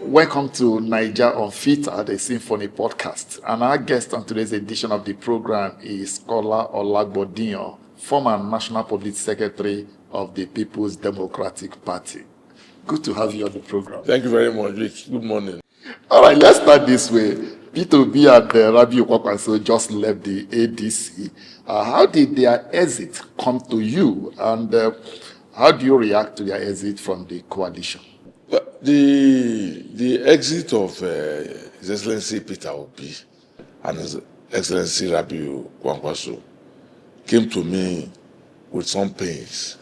Welcome to Naija Unfiltered, a SYMFONI podcast. And our guest on today's edition of the program is Kola Ologbodiyan, former National Publicity Secretary of the People's Democratic Party. Good to have you on the program. Thank you very much, Rick. Good morning. All right, let's start this way. Peter Obi and Obi Kwankwaso just left the ADC. How did their exit come to you, and how do you react to their exit from the coalition? The exit of His Excellency Peter Obi and His Excellency Obi Kwankwaso came to me with some pains,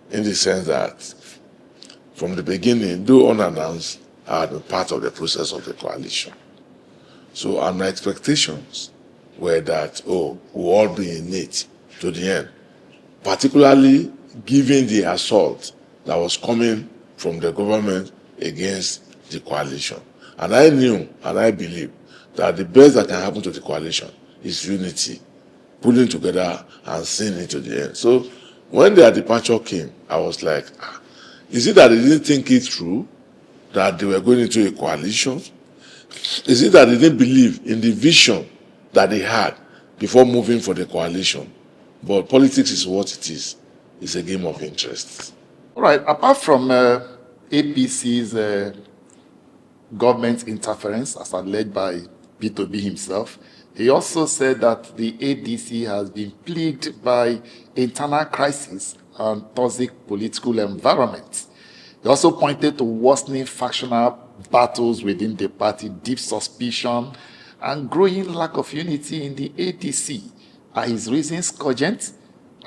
in the sense that from the beginning, though unannounced, I had been part of the process of the coalition. So my expectations were that, we'll all be in it to the end, particularly given the assault that was coming from the government against the coalition. And I knew and I believe that the best that can happen to the coalition is unity, pulling together and seeing it to the end. So when their departure came, I was like, is it that they didn't think it through, that they were going into a coalition? Is it that they didn't believe in the vision that they had before moving for the coalition? But politics is what it is. It's a game of interest. All right, apart from APC's government interference, as alleged by Peter Obi himself, he also said that the ADC has been plagued by internal crisis and toxic political environment. He also pointed to worsening factional battles within the party, deep suspicion, and growing lack of unity in the ADC. Are his reasons cogent?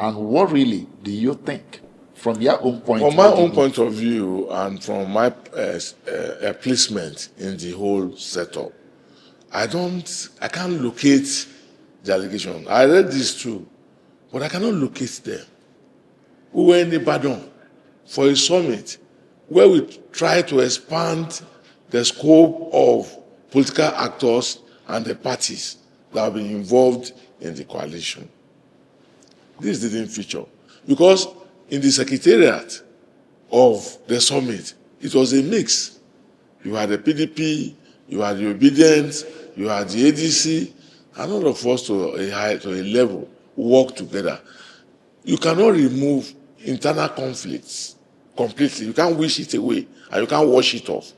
And what really do you think, from your own point of view? From my own point of view, and from my placement in the whole setup, I can't locate the allegation. I read this too, but I cannot locate them. We were in Ibadan for a summit where we tried to expand the scope of political actors and the parties that have been involved in the coalition. This didn't feature because in the secretariat of the summit, it was a mix. You had the PDP, you had the Obedience, you had the ADC, and all of us to a level work together. You cannot remove internal conflicts completely. You can't wish it away and you can't wash it off.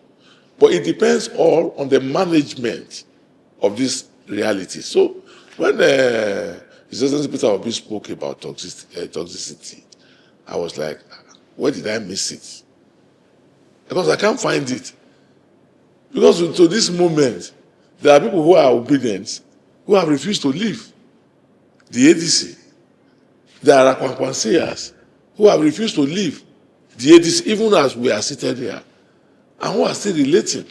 But it depends all on the management of this reality. So when His Excellency Peter Obi spoke about toxicity, I was like, where did I miss it? Because I can't find it. Because to this moment, there are people who are obedient, who have refused to leave the ADC. There are Kwankwaseers who have refused to leave the ADC, even as we are seated here, and who are still relating.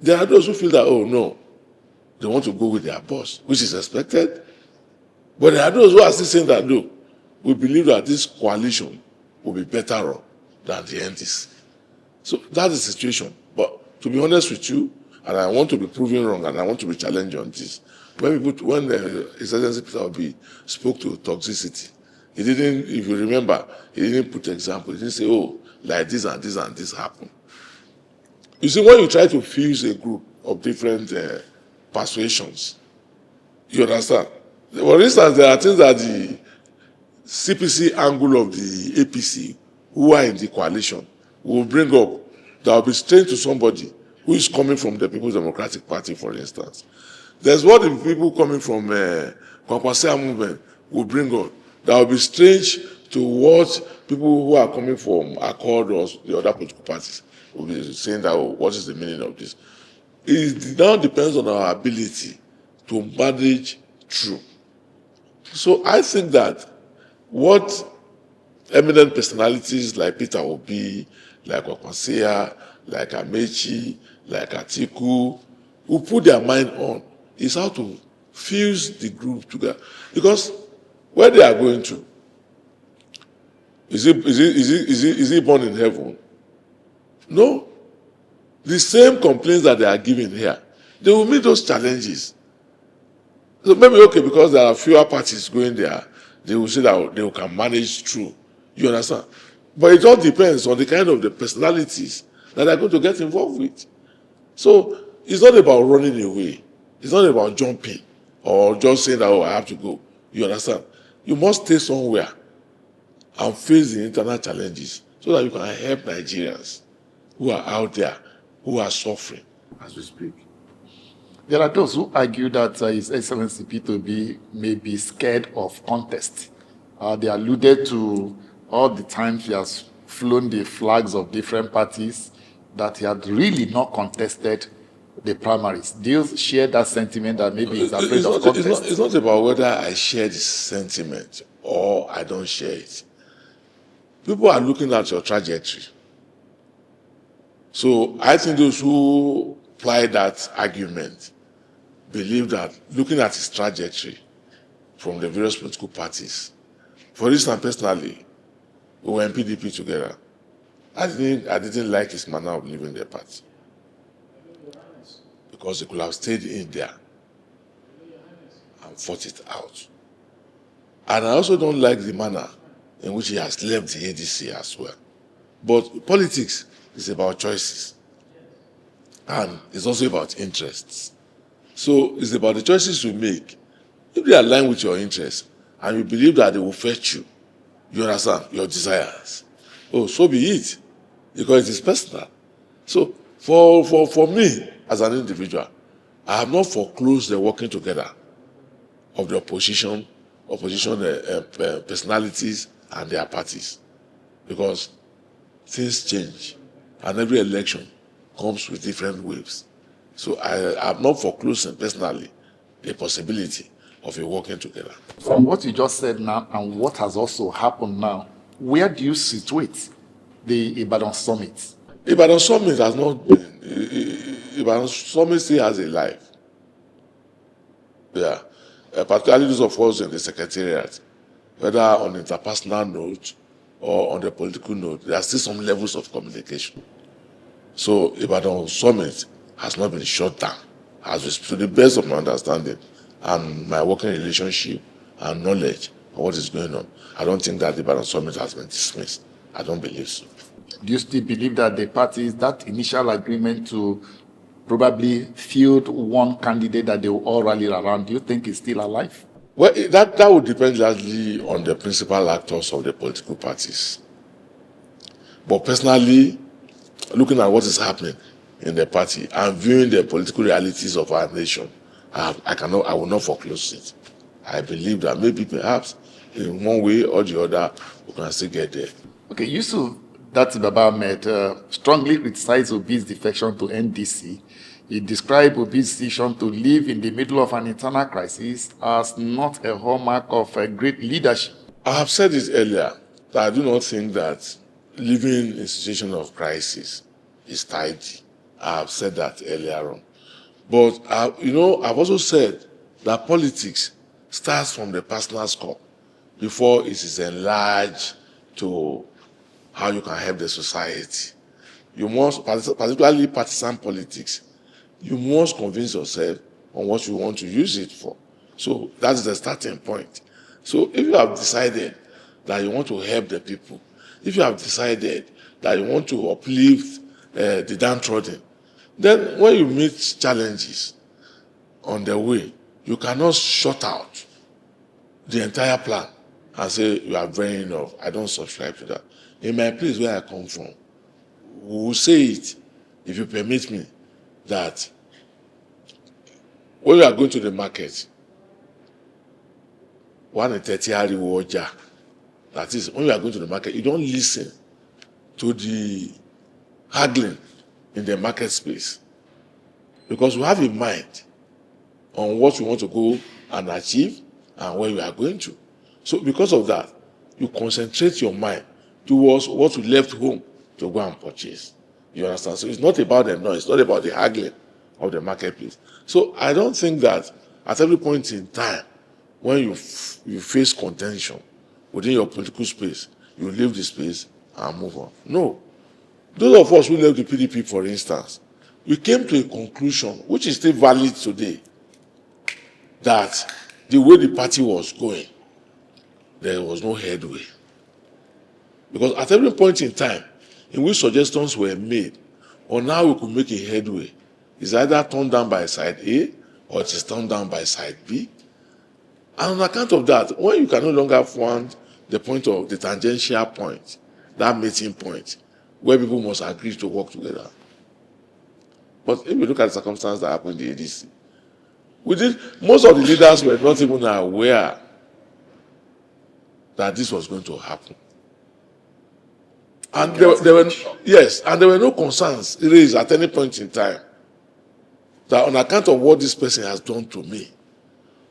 There are those who feel that, oh no, they want to go with their boss, which is expected. But there are those who are still saying that, no, we believe that this coalition will be better off than the NDC. So that's the situation. But to be honest with you, and I want to be proven wrong, and I want to be challenged on this, when His Excellency Peter Obi spoke to toxicity, he didn't, if you remember, he didn't put example. He didn't say, oh, like this and this and this happened. You see, when you try to fuse a group of different persuasions, you understand? For instance, there are things that the CPC angle of the APC, who are in the coalition, will bring up that will be strange to somebody who is coming from the People's Democratic Party, for instance. There's what the people coming from Kwankwaso movement will bring up that will be strange to what people who are coming from Accord or the other political parties will be saying that, oh, what is the meaning of this? It now depends on our ability to manage through. So I think that what eminent personalities like Peter Obi, like Kwankwaso, like Amechi, like Atiku, who put their mind on is how to fuse the group together. Because where they are going to, is he born in heaven? No. The same complaints that they are giving here, they will meet those challenges. So maybe, okay, because there are fewer parties going there, they will say that they can manage through. You understand? But it all depends on the kind of the personalities that they're going to get involved with. So it's not about running away. It's not about jumping or just saying that, oh, I have to go. You understand? You must stay somewhere and face the internal challenges so that you can help Nigerians who are out there, who are suffering as we speak. There are those who argue that His Excellency Peter Obi may be scared of contest. They alluded to all the times he has flown the flags of different parties, that he had really not contested the primaries. Do you share that sentiment that maybe he's afraid of contest? It's not about whether I share the sentiment or I don't share it. People are looking at your trajectory. So I think those who apply that argument believe that looking at his trajectory from the various political parties, for instance, personally, we were in PDP together. I didn't like his manner of leaving the party because he could have stayed in there and fought it out. And I also don't like the manner in which he has left the ADC as well. But politics is about choices, and it's also about interests. So it's about the choices you make. If they align with your interests and you believe that they will fetch you, you understand, your desires, oh, so be it, because it is personal. So for me, as an individual, I have not foreclosed the working together of the opposition personalities and their parties, because things change and every election comes with different waves. So I have not foreclosed personally the possibility of a working together. From what you just said now and what has also happened now, where do you situate the Ibadan Summit? Ibadan Summit has not been, Ibadan Summit still has a life. Yeah. Particularly those of us in the Secretariat, whether on interpersonal note or on the political note, there are still some levels of communication. So Ibadan Summit has not been shut down, to the best of my understanding and my working relationship and knowledge of what is going on. I don't think that the Ibadan Summit has been dismissed. I don't believe so. Do you still believe that the parties, that initial agreement to probably field one candidate that they will all rally around, do you think is still alive? Well, that would depend largely on the principal actors of the political parties. But personally, looking at what is happening in the party and viewing the political realities of our nation, I will not foreclose it. I believe that maybe perhaps in one way or the other we can still get there. Okay, Yusuf Datti Baba-Ahmed strongly criticized Obi's defection to NDC. He described Obi's decision to live in the middle of an internal crisis as not a hallmark of a great leadership. I have said it earlier that I do not think that living in a situation of crisis is tidy. I have said that earlier on. But, I've also said that politics starts from the personal scope before it is enlarged to how you can help the society. You must, particularly partisan politics, you must convince yourself on what you want to use it for. So that's the starting point. So if you have decided that you want to help the people, if you have decided that you want to uplift the downtrodden, then when you meet challenges on the way, you cannot shut out the entire plan and say you are very enough. I don't subscribe to that. In my place where I come from, we will say it, if you permit me, that when you are going to the market, that is, when you are going to the market, you don't listen to the haggling in the market space, because you have a mind on what you want to go and achieve and where you are going to. So because of that, you concentrate your mind towards what you left home to go and purchase. You understand? So it's not about the noise, it's not about the haggling of the marketplace. So I don't think that at every point in time, when you face contention within your political space, you leave the space and move on. No. Those of us who left the PDP, for instance, we came to a conclusion, which is still valid today, that the way the party was going, there was no headway. Because at every point in time in which suggestions were made on how we could make a headway is either turned down by side A or it is turned down by side B. And on account of that, when you can no longer find the point of the tangential point, that meeting point, where people must agree to work together. But if you look at the circumstances that happened in the ADC, most of the leaders were not even aware that this was going to happen. And there were no concerns raised at any point in time that on account of what this person has done to me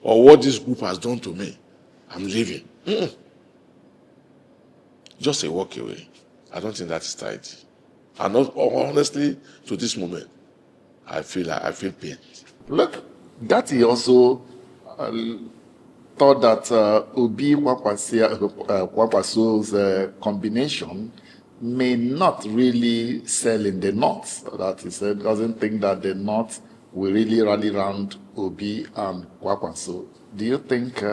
or what this group has done to me, I'm leaving. Just a walk away. I don't think that is tidy. And not, honestly, to this moment, I feel pain. Look, Datti also thought that Obi Kwankwaso's combination may not really sell in the North. That he said doesn't think that the North will really rally around Obi and Kwankwaso. Do you think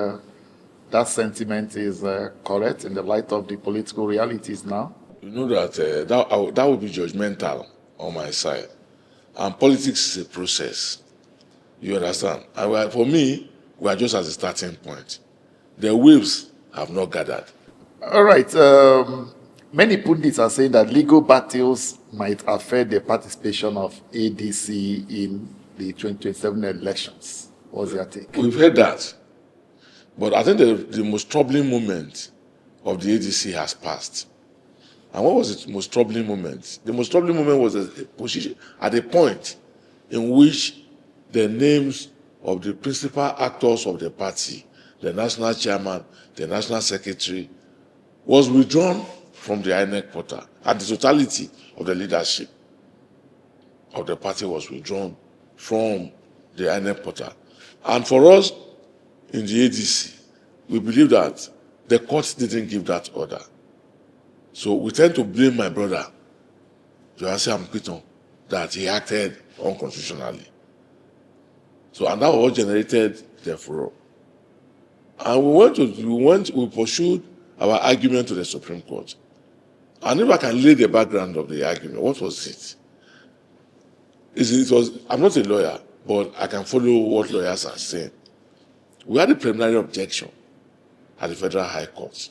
that sentiment is correct in the light of the political realities now? You know that that would be judgmental on my side. And politics is a process. You understand? And for me, we are just at the starting point. The waves have not gathered. All right. Many pundits are saying that legal battles might affect the participation of ADC in the 2027 elections. What's your take? We've heard that. But I think the most troubling moment of the ADC has passed. And what was the most troubling moment? The most troubling moment was at a point in which the names of the principal actors of the party, the national chairman, the national secretary, was withdrawn from the INEC portal, and the totality of the leadership of the party was withdrawn from the INEC portal. And for us in the ADC, we believe that the court didn't give that order. So we tend to blame my brother, Joasi Amkito, that he acted unconstitutionally. So, and that was generated the furor. And we pursued our argument to the Supreme Court. And if I can lay the background of the argument, what was it? I'm not a lawyer, but I can follow what lawyers are saying. We had a preliminary objection at the Federal High Court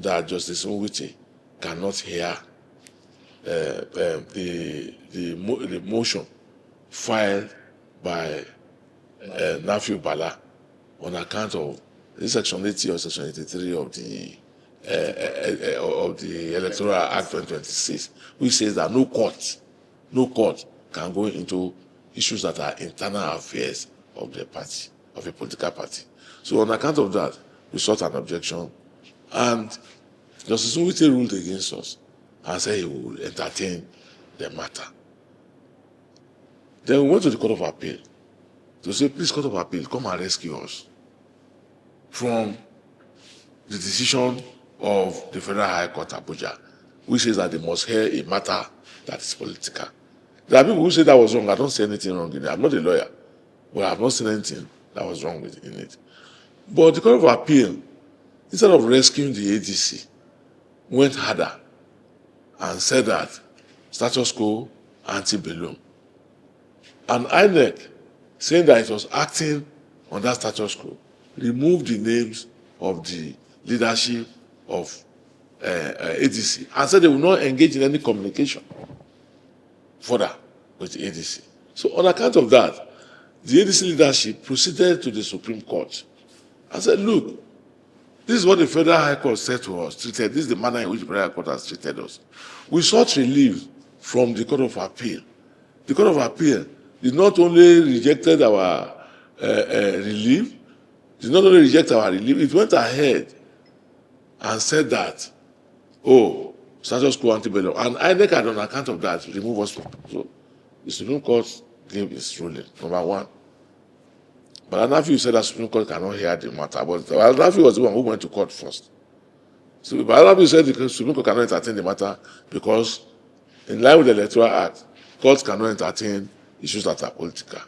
that Justice Nwite cannot hear the motion filed by Nafiu Bala on account of Section 80 or Section 83 of the Electoral Act 2026, which says that no court can go into issues that are internal affairs of the party, of a political party. So on account of that, we sought an objection, and Justice Nwite ruled against us and said he would entertain the matter. Then we went to the Court of Appeal to say, please, Court of Appeal, come and rescue us from the decision of the Federal High Court, Abuja, which says that they must hear a matter that is political. There are people who say that was wrong. I don't see anything wrong in it. I'm not a lawyer, but I've not seen anything that was wrong in it. But the Court of Appeal, instead of rescuing the ADC, went harder and said that status quo ante-bellum. And INEC, saying that it was acting on that status quo, removed the names of the leadership of ADC and said they will not engage in any communication further with the ADC. So on account of that, the ADC leadership proceeded to the Supreme Court and said, look, this is what the Federal High Court said to us, this is the manner in which the Federal High Court has treated us. We sought relief from the Court of Appeal. The Court of Appeal did not only rejected our relief, it went ahead and said that, status quo ante-bellum. And INEC had, on account of that, remove us from. So the Supreme Court gave its ruling, number one. But Nafiu said that Supreme Court cannot hear the matter. But Nafiu was the one who went to court first. So Nafiu said the Supreme Court cannot entertain the matter because, in line with the Electoral Act, courts cannot entertain issues that are political.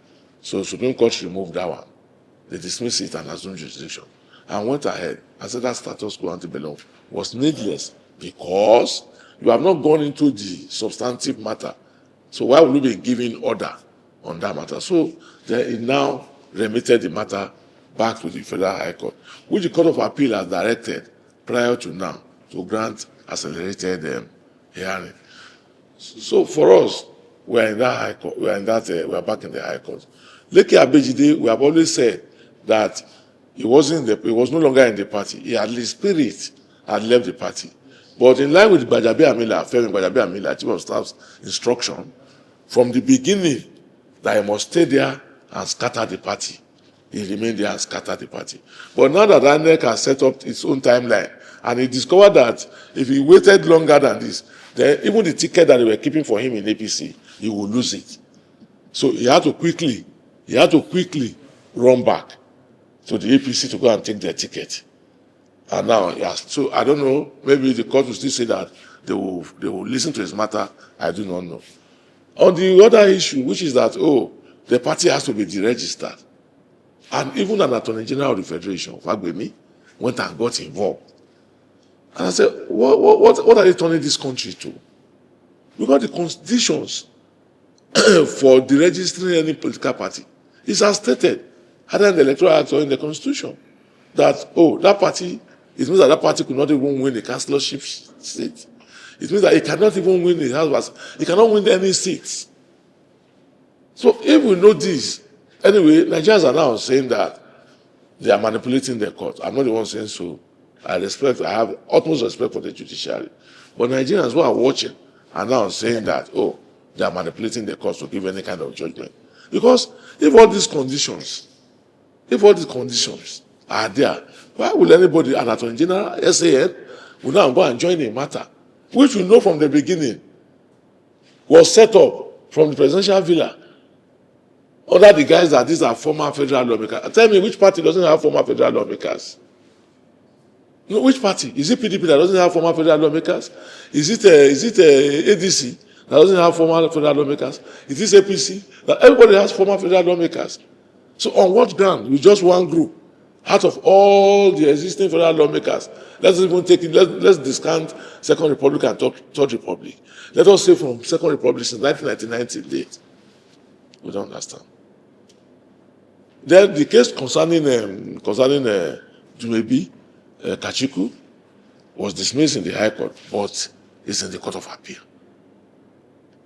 So Supreme Court removed that one. They dismissed it and assumed jurisdiction. And went ahead and said that status quo ante-bellum was needless because you have not gone into the substantive matter So why would we be giving order on that matter? So they now remitted the matter back to the Federal High Court, which the Court of Appeal has directed prior to now to grant accelerated hearing. So for us, we are in that High Court. We are back in the High Court. Lekki Abejide, we have always said that he was no longer in the party. He had his spirit had left the party. But in line with Femi Gbajabiamila, Chief of Staff's instruction, from the beginning, that he must stay there and scatter the party. He remained there and scattered the party. But now that INEC has set up its own timeline, and he discovered that if he waited longer than this, then even the ticket that they were keeping for him in APC, he would lose it. So he had to quickly run back to the APC to go and take their ticket. And now, yes, so I don't know, maybe the court will still say that they will listen to his matter. I do not know. On the other issue, which is that, the party has to be deregistered. And even an Attorney General of the Federation, Fagbemi, went and got involved. And I said, what are they turning this country to? Because the conditions for deregistering any political party is as stated, either in the Electoral Act or in the Constitution, that, that party, it means that party could not even win a councillorship seat. It means that it cannot even win the House. It cannot win any seats. So if we know this, anyway, Nigerians are now saying that they are manipulating the court. I'm not the one saying so. I have utmost respect for the judiciary. But Nigerians who are watching are now saying that, they are manipulating the court to give any kind of judgment. Because if all these conditions are there, why will anybody, an Attorney General, SAN, will now go and join a matter, which we know from the beginning was set up from the presidential villa under the guise that these are former federal lawmakers? Tell me, which party doesn't have former federal lawmakers? No, which party? Is it PDP that doesn't have former federal lawmakers? Is it ADC that doesn't have former federal lawmakers? Is it APC? That everybody has former federal lawmakers. So on what ground? With just one group, out of all the existing federal lawmakers, let's even take it. Let's discount Second Republic and Third Republic. Let us say from Second Republic since 1999 till date. We don't understand. Then the case concerning Jumebi Kachiku was dismissed in the High Court, but it's in the Court of Appeal.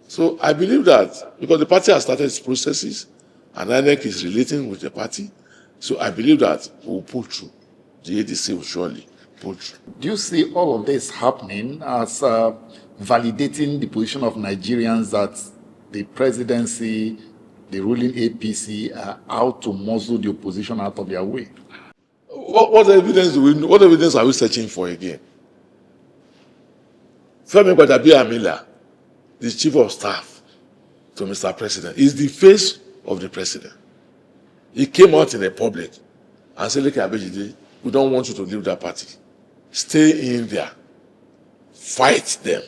So I believe that because the party has started its processes and INEC is relating with the party, so I believe that we'll pull through. The ADC will surely pull through. Do you see all of this happening as validating the position of Nigerians that the presidency, the ruling APC, are out to muzzle the opposition out of their way? What evidence are we searching for again? Femi Gbajabiamila, the Chief of Staff to Mr. President, is the face of the President. He came out in the public and said, Lekki Abejide, we don't want you to leave that party. Stay in there. Fight them.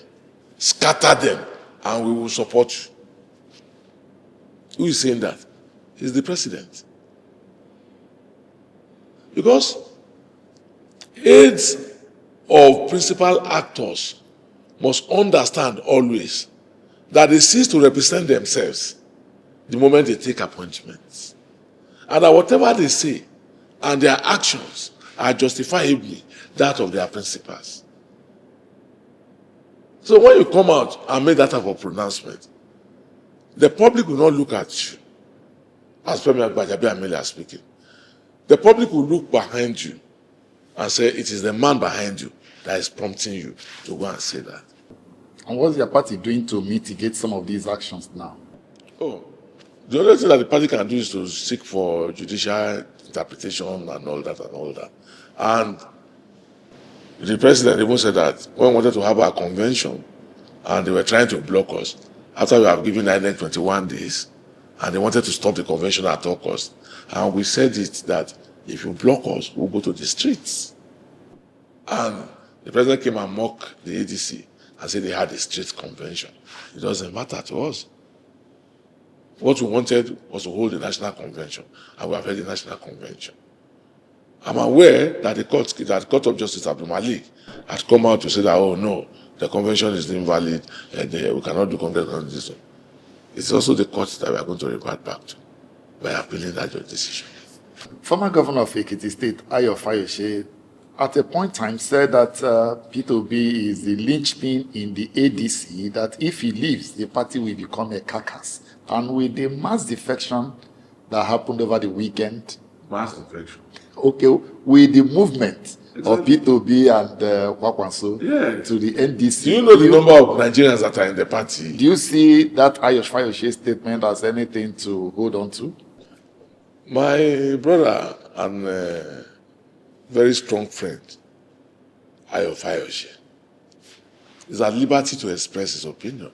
Scatter them. And we will support you. Who is saying that? He's the President. Because aides of principal actors must understand always that they cease to represent themselves the moment they take appointments. And that whatever they say and their actions are justifiably that of their principals. So when you come out and make that type of pronouncement, the public will not look at you as Femi Gbajabiamila is speaking. The public will look behind you and say it is the man behind you that is prompting you to go and say that. And what's your party doing to mitigate some of these actions now? The only thing that the party can do is to seek for judicial interpretation and all that. And the president even said that when we wanted to have our convention and they were trying to block us, after we have given INEC 21 days, and they wanted to stop the convention at all costs. And we said it that if you block us, we'll go to the streets. And the president came and mocked the ADC and said they had a street convention. It doesn't matter to us. What we wanted was to hold the national convention, and we have held the national convention. I'm aware that the Court of Justice Abdul Malik had come out to say that, oh no, the convention is invalid, we cannot do convention on this one. It's also the court that we are going to revert back to by appealing that judge decision. Former governor of Ekiti State, Ayo Fayose, at a point in time said that Peter Obi is the linchpin in the ADC, that if he leaves, the party will become a carcass. And with the mass defection that happened over the weekend, Mass defection. okay, with the movement of Peter Obi and Kwankwaso to the NDC. Do you know the number of Nigerians that are in the party? Do you see that Ayo Fayose statement as anything to hold on to? My brother and very strong friend, Ayo Fayose, is at liberty to express his opinion.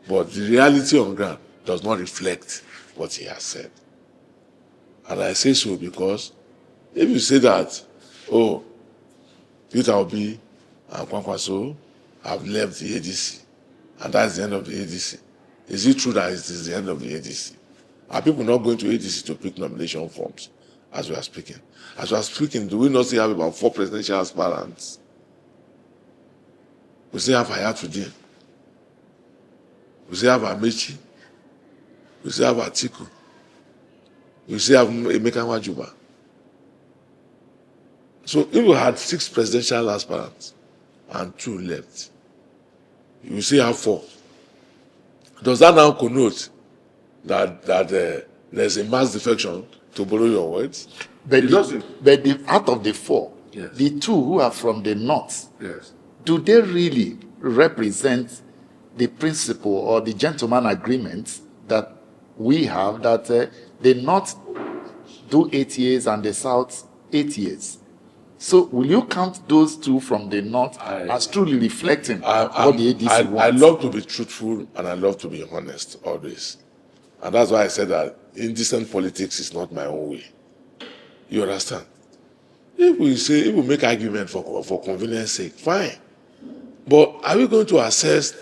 But the reality on ground does not reflect what he has said. And I say so because if you say that, oh, Peter Obi and Kwankwaso have left the ADC, and that's the end of the ADC, is it true that it is the end of the ADC? Are people not going to ADC to pick nomination forms as we are speaking? As we are speaking, do we not still have about 4 presidential aspirants? We still have Hayatuddin. We still have Amechi. We still have Atiku. We still have Emeka Nwajuba. So if we had 6 presidential aspirants and 2 left, you still have 4. Does that now connote that there's a mass defection, to borrow your words? But out of the 4, yes, the 2 who are from the north, yes, do they really represent the principle or the gentleman agreement that we have, that the north do 8 years and the south 8 years? So will you count those 2 from the north as truly reflecting what the ADC wants? I love to be truthful and I love to be honest always. And that's why I said that indecent politics is not my own way. You understand? If we make argument for convenience sake, fine. But are we going to assess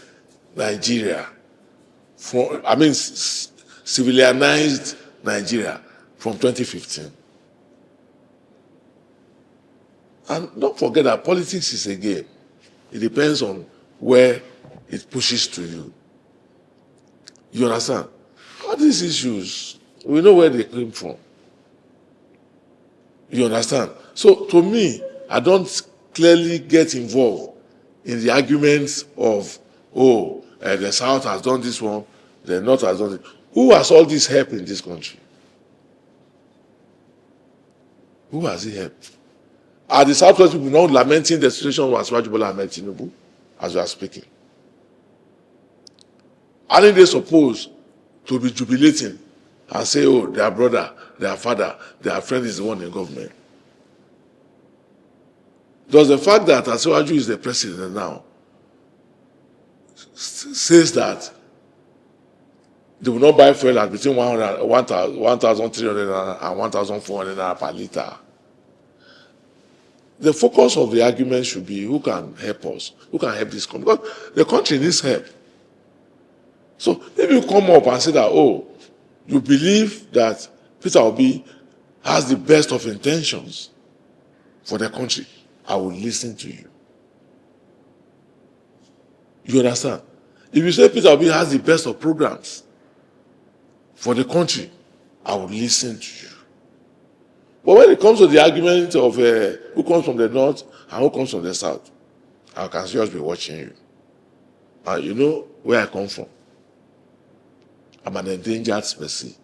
Nigeria from, civilianized Nigeria from 2015? And don't forget that politics is a game. It depends on where it pushes to you. You understand? All these issues, we know where they came from. You understand? So to me, I don't clearly get involved in the arguments of, the South has done this one, the North has done it. Who has all this help in this country? Who has it helped? Are the Southwest people now lamenting the situation of Datti Baba-Ahmed Tinubu as we are speaking? Aren't they supposed to be jubilating and say, oh, their brother, their father, their friend is the one in government? Does the fact that Asiwaju is the president now says that they will not buy fuel at between 1,300 and 1,400 per litre? The focus of the argument should be who can help us, who can help this country, because the country needs help. So if you come up and say that, you believe that Peter Obi has the best of intentions for the country, I will listen to you. You understand? If you say Peter Obi has the best of programs for the country, I will listen to you. But when it comes to the argument of who comes from the north and who comes from the south, I can just be watching you. And you know where I come from. I'm an endangered species.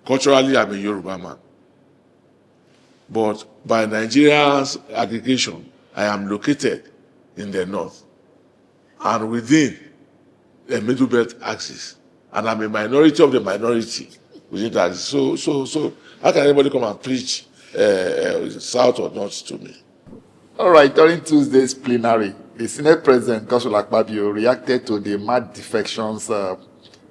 Culturally, I'm a Yoruba man. But by Nigeria's aggregation, I am located in the north and within the middle belt axis. And I'm a minority of the minority within that. So how can anybody come and preach south or north to me? All right, during Tuesday's plenary, the Senate President, Kola Akpabio, reacted to the mad defections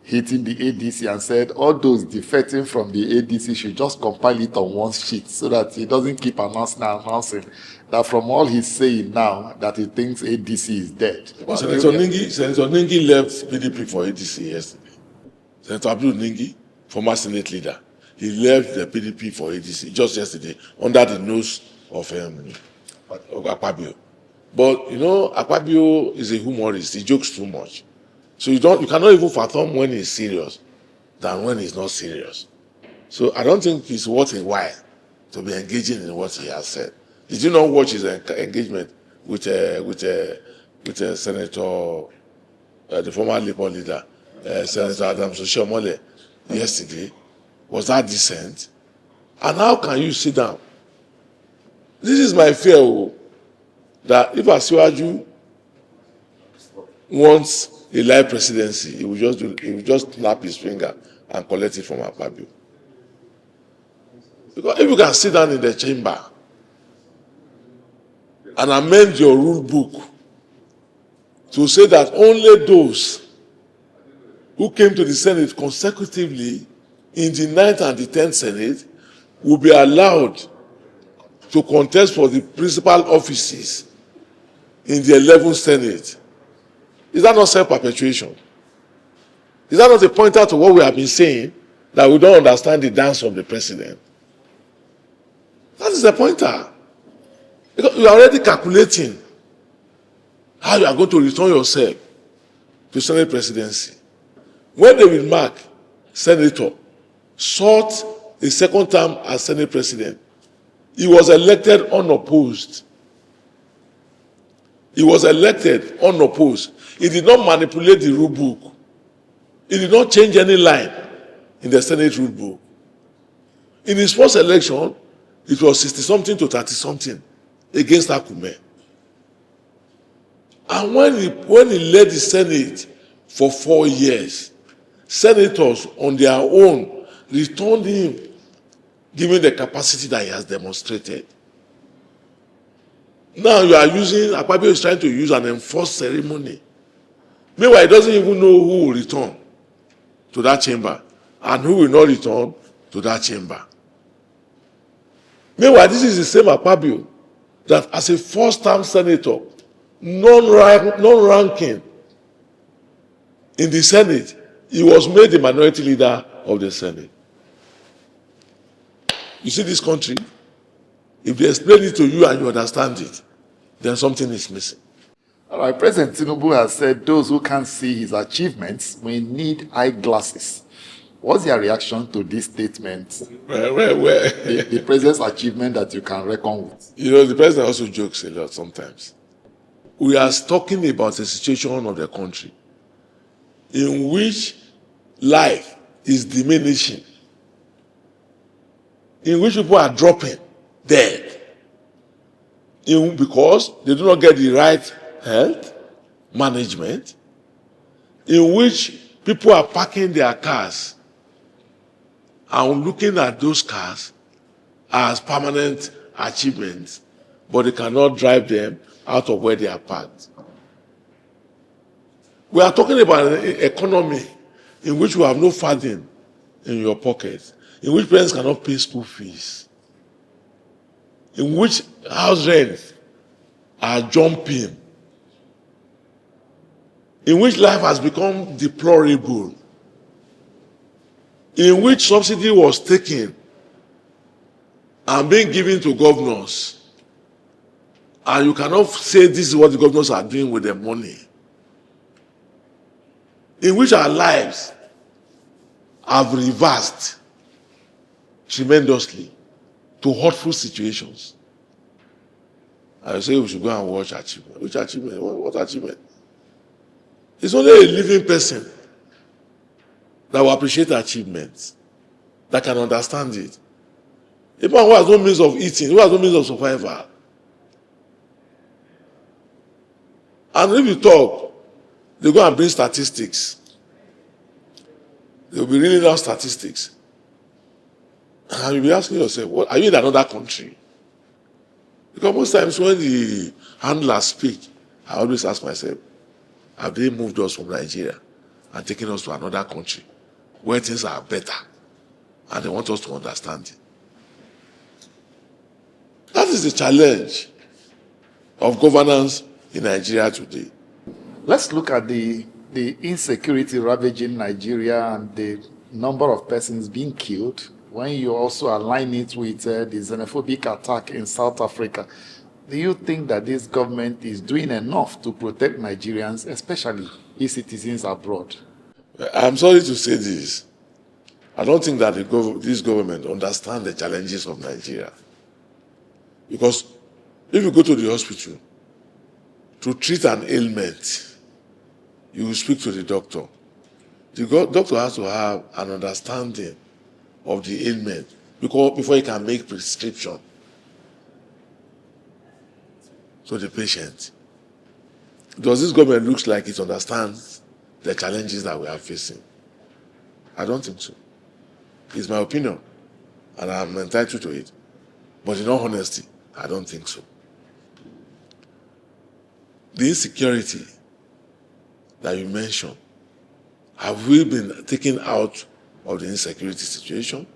hitting the ADC and said all those defecting from the ADC should just compile it on one sheet so that he doesn't keep announcing that from all he's saying now that he thinks ADC is dead. Senator Ningi left PDP for ADC yesterday. Senator Abdul Ningi, former Senate leader, he left the PDP for ADC just yesterday under the nose of Akpabio. But, Akpabio is a humorist. He jokes too much. So you cannot even fathom when he's serious than when he's not serious. So I don't think it's worth a while to be engaging in what he has said. Did you not watch his engagement with Senator, the former Labour leader, Senator Adams Oshiomhole yesterday? Was that decent? And how can you sit down? This is my fear, that if Asiwaju wants a live presidency, he will just snap his finger and collect it from Akpabio. Because if you can sit down in the chamber and amend your rule book to say that only those who came to the Senate consecutively in the 9th and the 10th Senate will be allowed to contest for the principal offices in the 11th Senate. Is that not self-perpetuation? Is that not a pointer to what we have been saying, that we don't understand the dance of the president? That is the pointer. Because you are already calculating how you are going to return yourself to Senate presidency. When David Mark, senator, sought a second term as Senate president, he was elected unopposed. He was elected unopposed. He did not manipulate the rule book. He did not change any line in the Senate rule book. In his first election, it was 60-something to 30-something against Akume. And when he led the Senate for 4 years, senators on their own returned him, given the capacity that he has demonstrated. Now you are using, Akpabio is trying to use an enforced ceremony. Meanwhile, he doesn't even know who will return to that chamber and who will not return to that chamber. Meanwhile, this is the same Akpabio that as a first-term senator, non-ranking in the Senate, he was made the minority leader of the Senate. You see this country? If they explain it to you and you understand it, then something is missing. All right, President Tinubu has said those who can't see his achievements may need eyeglasses. What's your reaction to this statement? Where? The president's achievement that you can reckon with. You know, the president also jokes a lot sometimes. We are talking about a situation of the country in which life is diminishing, in which people are dropping dead, because they do not get the right health management, in which people are parking their cars and looking at those cars as permanent achievements, but they cannot drive them out of where they are parked. We are talking about an economy in which you have no funding in your pocket, in which parents cannot pay school fees, in which house rents are jumping, in which life has become deplorable, in which subsidy was taken and being given to governors, and you cannot say this is what the governors are doing with their money, in which our lives have reversed tremendously to hurtful situations. I say we should go and watch achievement. Which achievement? What achievement? It's only a living person that will appreciate achievements, that can understand it. A man who has no means of eating, who has no means of survival. And if you talk, they go and bring statistics. They'll be reading out statistics. And you'll be asking yourself, what, are you in another country? Because most times when the handlers speak, I always ask myself, have they moved us from Nigeria and taken us to another country where things are better and they want us to understand it? That is the challenge of governance in Nigeria today. Let's look at the insecurity ravaging Nigeria and the number of persons being killed when you also align it with the xenophobic attack in South Africa. do you think that this government is doing enough to protect Nigerians, especially e-citizens abroad? I'm sorry to say this. I don't think that this government understands the challenges of Nigeria. Because if you go to the hospital to treat an ailment, you will speak to the doctor. The doctor has to have an understanding of the ailment before he can make prescription to the patient. Does this government look like it understands the challenges that we are facing? I don't think so. It's my opinion, and I'm entitled to it. But in all honesty, I don't think so. The insecurity that you mentioned, have we been taken out of the insecurity situation?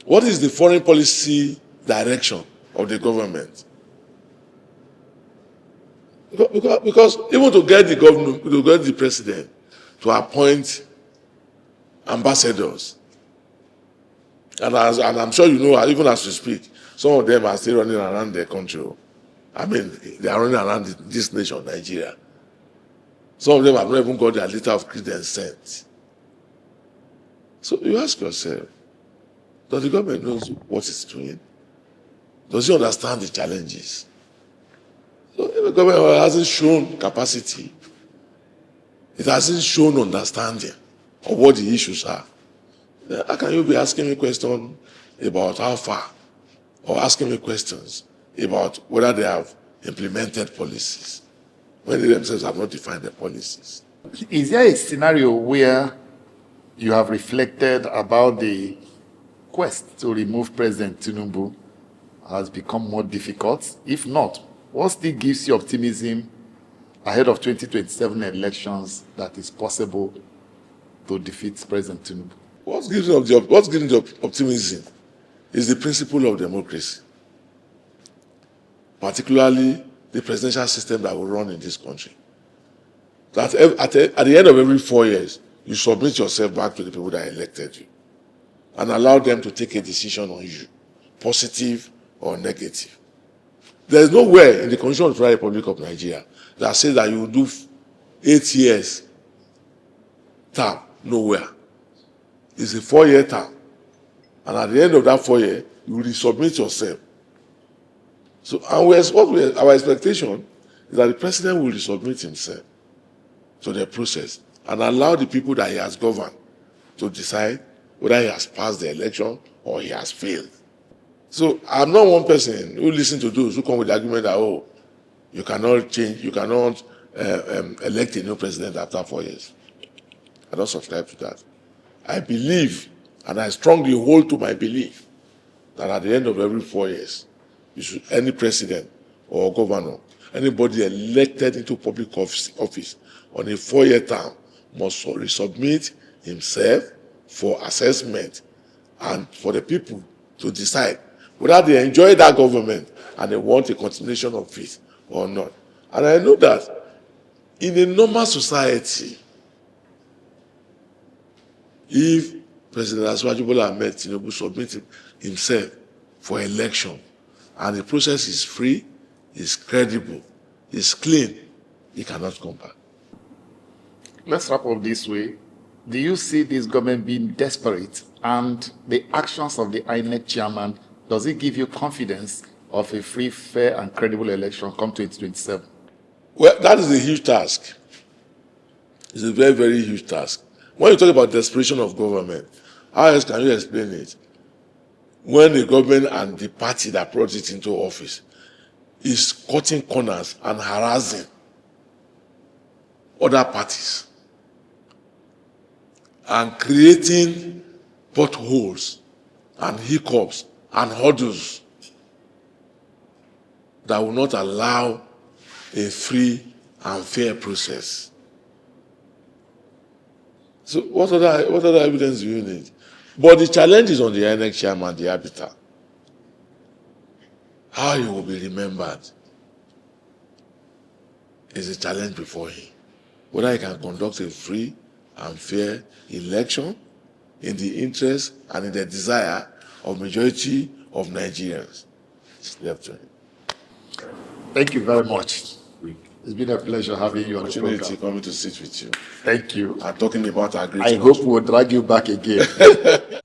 What is the foreign policy direction of the government? Because even to get the government, to get the president to appoint ambassadors, and I'm sure you know, even as we speak, some of them are still running around their country. I mean, they are running around this nation, Nigeria. Some of them have not even got their letter of credence sent. So you ask yourself, does the government know what it's doing? Does it understand the challenges? So if the government hasn't shown capacity, it hasn't shown understanding of what the issues are, then how can you be asking me questions about how far, or asking me questions about whether they have implemented policies when they themselves have not defined the policies? Is there a scenario where you have reflected about the quest to remove President Tinubu has become more difficult? If not, what still gives you optimism ahead of 2027 elections that is possible to defeat President Tinubu? What's giving the optimism is the principle of democracy, particularly the presidential system that will run in this country. That at the end of every 4 years, you submit yourself back to the people that elected you and allow them to take a decision on you, positive or negative. There is nowhere in the Constitution of the Federal Republic of Nigeria that says that you will do 8 years term. Nowhere. It's a 4-year term. And at the end of that 4 years, you will resubmit yourself. So our expectation is that the president will resubmit himself to the process and allow the people that he has governed to decide whether he has passed the election or he has failed. So I'm not one person who listens to those who come with the argument that, oh, you cannot change, you cannot elect a new president after 4 years. I don't subscribe to that. I believe, and I strongly hold to my belief, that at the end of every 4 years, any president or governor, anybody elected into public office on a 4-year term must resubmit himself for assessment and for the people to decide whether they enjoy that government and they want a continuation of it or not. And I know that in a normal society, if President Bola-Ahmed Tinubu submits himself for election and the process is free, is credible, is clean, he cannot come back. Let's wrap up this way. Do you see this government being desperate, and the actions of the INEC chairman, does it give you confidence of a free, fair, and credible election come 2027? Well, that is a huge task. It's a very, very huge task. When you talk about desperation of government, how else can you explain it? When the government and the party that brought it into office is cutting corners and harassing other parties and creating potholes and hiccups and hurdles that will not allow a free and fair process. So what other evidence do you need? But the challenge is on the INEC chairman, the arbiter. How he will be remembered is a challenge before him. Whether he can conduct a free and fair election in the interest and in the desire of majority of Nigerians. left to him. Thank you very much. It's been a pleasure having you on the Opportunity program. coming to sit with you Thank you. and talking about our great I hope we'll drag you back again.